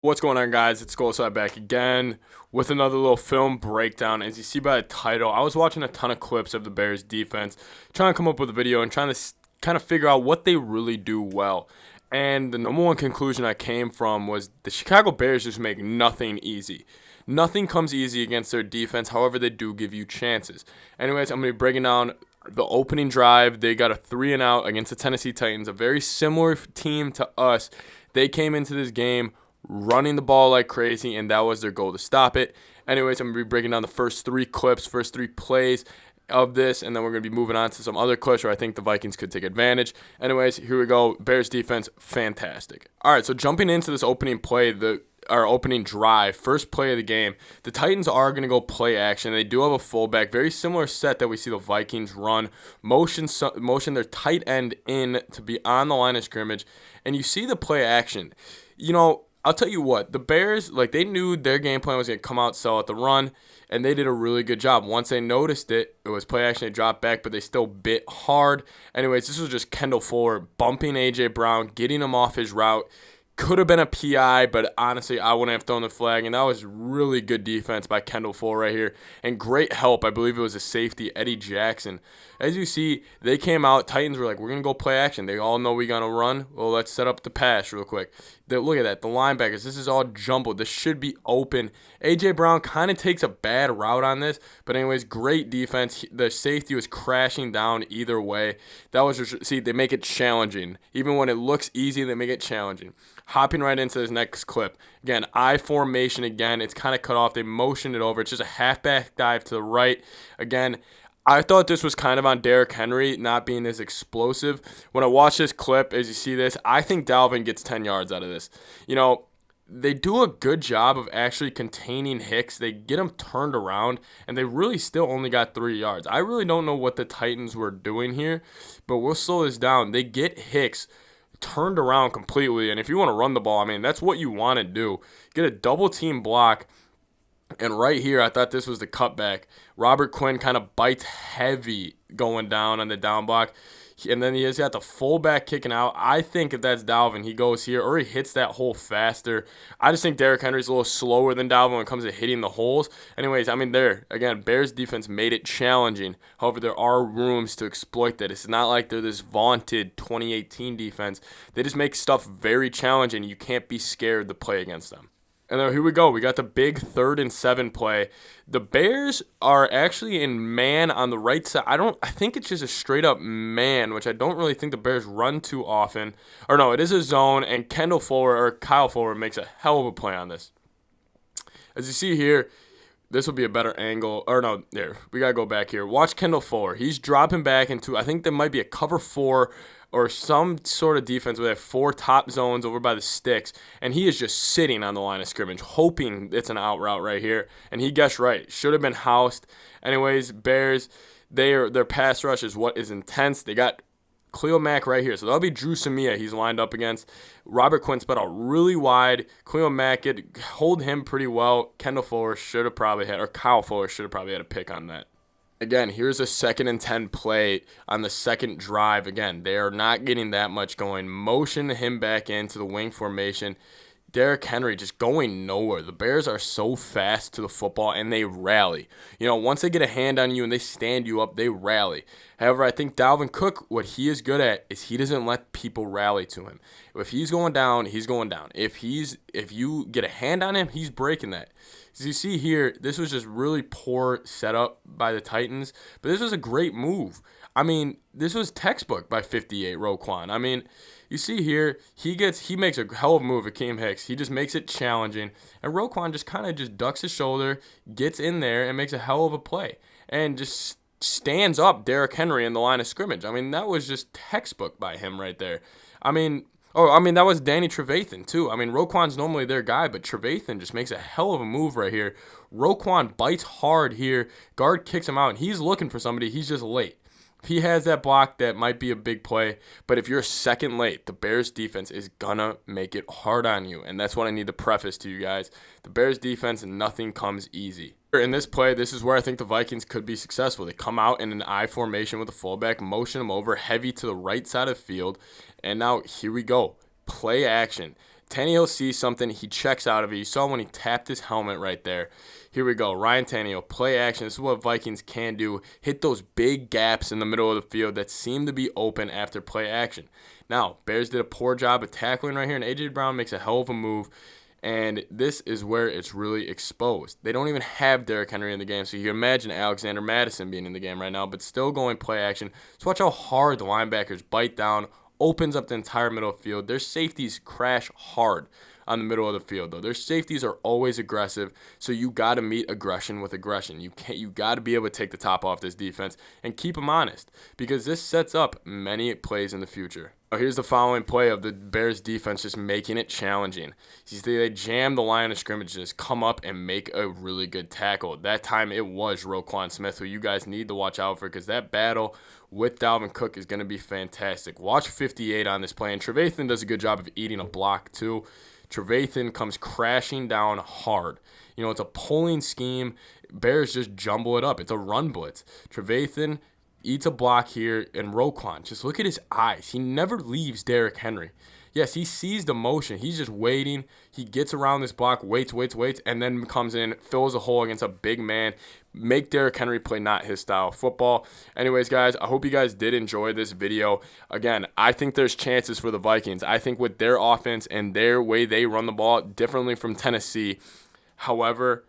What's going on, guys? It's Skol back again with another little film breakdown. As you see by the title, I was watching a ton of clips of the Bears defense, trying to come up with a video and trying to kind of figure out what they really do well. And the number one conclusion I came from was the Chicago Bears just make nothing easy. Nothing comes easy against their defense. However, they do give you chances. Anyways, I'm going to be breaking down the opening drive. They got a 3-and-out against the Tennessee Titans, a very similar team to us. They came into this game running the ball like crazy, and that was their goal, to stop it. Anyways, I'm going to be breaking down the first three plays of this, and then we're going to be moving on to some other clips where I think the Vikings could take advantage. Anyways, here we go. Bears defense, fantastic. All right, so jumping into this opening play, our opening drive, first play of the game, the Titans are going to go play action. They do have a fullback, very similar set that we see the Vikings run, motion their tight end in to be on the line of scrimmage, and you see the play action. I'll tell you what, the Bears, they knew their game plan was going to come out, sell at the run, and they did a really good job. Once they noticed it, it was play action, they dropped back, but they still bit hard. Anyways, this was just Kendall Fuller bumping A.J. Brown, getting him off his route. Could have been a PI, but honestly, I wouldn't have thrown the flag, and that was really good defense by Kendall Fuller right here, and great help. I believe it was a safety, Eddie Jackson. As you see, they came out. Titans were like, we're going to go play action. They all know we're going to run. Well, let's set up the pass real quick. Look at that. The linebackers, this is all jumbled. This should be open. A.J. Brown kind of takes a bad route on this, but anyways, great defense. The safety was crashing down either way. That was just, see, they make it challenging. Even when it looks easy, they make it challenging. Hopping right into this next clip. Again, I formation again. It's kind of cut off. They motioned it over. It's just a halfback dive to the right. Again, I thought this was kind of on Derrick Henry not being as explosive. When I watch this clip, as you see this, I think Dalvin gets 10 yards out of this. They do a good job of actually containing Hicks. They get him turned around, and they really still only got 3 yards. I really don't know what the Titans were doing here, but we'll slow this down. They get Hicks turned around completely, and if you want to run the ball, that's what you want to do. Get a double team block, and right here, I thought this was the cutback. Robert Quinn kind of bites heavy going down on the down block, and then he has got the fullback kicking out. I think if that's Dalvin, he goes here, or he hits that hole faster. I just think Derrick Henry's a little slower than Dalvin when it comes to hitting the holes. Anyways, there, again, Bears defense made it challenging. However, there are rooms to exploit that. It's not like they're this vaunted 2018 defense. They just make stuff very challenging. You can't be scared to play against them. And then here we go. We got the big 3rd-and-7 play. The Bears are actually in man on the right side. I think it's just a straight-up man, which I don't really think the Bears run too often. Or no, it is a zone, and Kyle Fuller makes a hell of a play on this. As you see here, this will be a better angle. Or no, there. We got to go back here. Watch Kendall Fuller. He's dropping back into, I think there might be a cover 4 or some sort of defense where they have 4 top zones over by the sticks, and he is just sitting on the line of scrimmage, hoping it's an out route right here, and he guessed right. Should have been housed. Anyways, Bears, their pass rush is what is intense. They got Khalil Mack right here. So that'll be Drew Samia he's lined up against. Robert Quinn spread out really wide. Khalil Mack hold him pretty well. Kyle Fuller should have probably had a pick on that. Again, here's a 2nd-and-10 play on the second drive. Again, they are not getting that much going. Motion him back into the wing formation. Derrick Henry just going nowhere. The Bears are so fast to the football, and they rally. Once they get a hand on you and they stand you up, they rally. However, I think Dalvin Cook, what he is good at is he doesn't let people rally to him. If he's going down, he's going down. If you get a hand on him, he's breaking that. As you see here, this was just really poor setup by the Titans, but this was a great move. This was textbook by 58 Roquan. You see here, he makes a hell of a move at Akeem Hicks. He just makes it challenging, and Roquan just kind of just ducks his shoulder, gets in there, and makes a hell of a play, and just stands up Derrick Henry in the line of scrimmage. That was just textbook by him right there. That was Danny Trevathan, too. Roquan's normally their guy, but Trevathan just makes a hell of a move right here. Roquan bites hard here. Guard kicks him out, and he's looking for somebody. He's just late. If he has that block, that might be a big play. But if you're a second late, the Bears defense is going to make it hard on you. And that's what I need to preface to you guys. The Bears defense, nothing comes easy. In this play, this is where I think the Vikings could be successful. They come out in an I formation with a fullback, motion him over heavy to the right side of the field. And now here we go. Play action. Tannehill sees something. He checks out of it. You saw when he tapped his helmet right there. Here we go. Ryan Tannehill, play action. This is what Vikings can do. Hit those big gaps in the middle of the field that seem to be open after play action. Now, Bears did a poor job of tackling right here, and A.J. Brown makes a hell of a move. And this is where it's really exposed. They don't even have Derrick Henry in the game, so you can imagine Alexander Mattison being in the game right now, but still going play action. So watch how hard the linebackers bite down, opens up the entire middle of the field. Their safeties crash hard on the middle of the field, though. Their safeties are always aggressive, so you got to meet aggression with aggression. You got to be able to take the top off this defense and keep them honest, because this sets up many plays in the future. Here's the following play of the Bears defense just making it challenging. You see, they jam the line of scrimmage, just come up and make a really good tackle. That time it was Roquan Smith, who you guys need to watch out for, because that battle with Dalvin Cook is going to be fantastic. Watch 58 on this play, and Trevathan does a good job of eating a block too. Trevathan comes crashing down hard. You know, it's a pulling scheme. Bears just jumble it up. It's a run blitz. Trevathan eats a block here, and Roquan, just look at his eyes. He never leaves Derrick Henry. Yes, he sees the motion. He's just waiting. He gets around this block, waits, and then comes in, fills a hole against a big man. Make Derrick Henry play not his style of football. Anyways, guys, I hope you guys did enjoy this video. Again, I think there's chances for the Vikings. I think with their offense and their way they run the ball differently from Tennessee. However,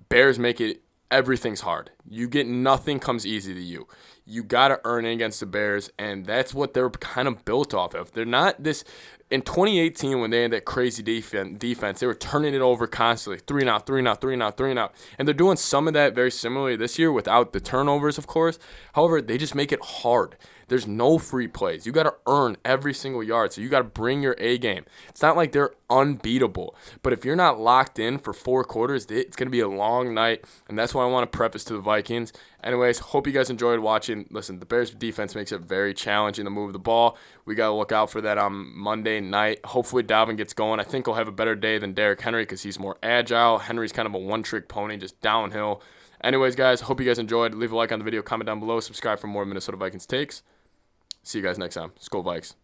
Bears make it, everything's hard. You get nothing comes easy to you. You got to earn it against the Bears, and that's what they're kind of built off of. They're not this – in 2018, when they had that crazy defense, they were turning it over constantly. 3 and out, 3 and out, 3 and out, 3 and out. And they're doing some of that very similarly this year without the turnovers, of course. However, they just make it hard. There's no free plays. You got to earn every single yard, so you got to bring your A game. It's not like they're unbeatable, but if you're not locked in for 4 quarters, it's going to be a long night, and that's why I want to preface to the Vikings. Anyways, hope you guys enjoyed watching. Listen, the Bears defense makes it very challenging to move the ball. We got to look out for that on Monday night. Hopefully Dalvin gets going. I think he'll have a better day than Derrick Henry because he's more agile. Henry's kind of a one-trick pony, just downhill. Anyways, guys, hope you guys enjoyed. Leave a like on the video, comment down below, subscribe for more Minnesota Vikings takes. See you guys next time. Skol Vikes.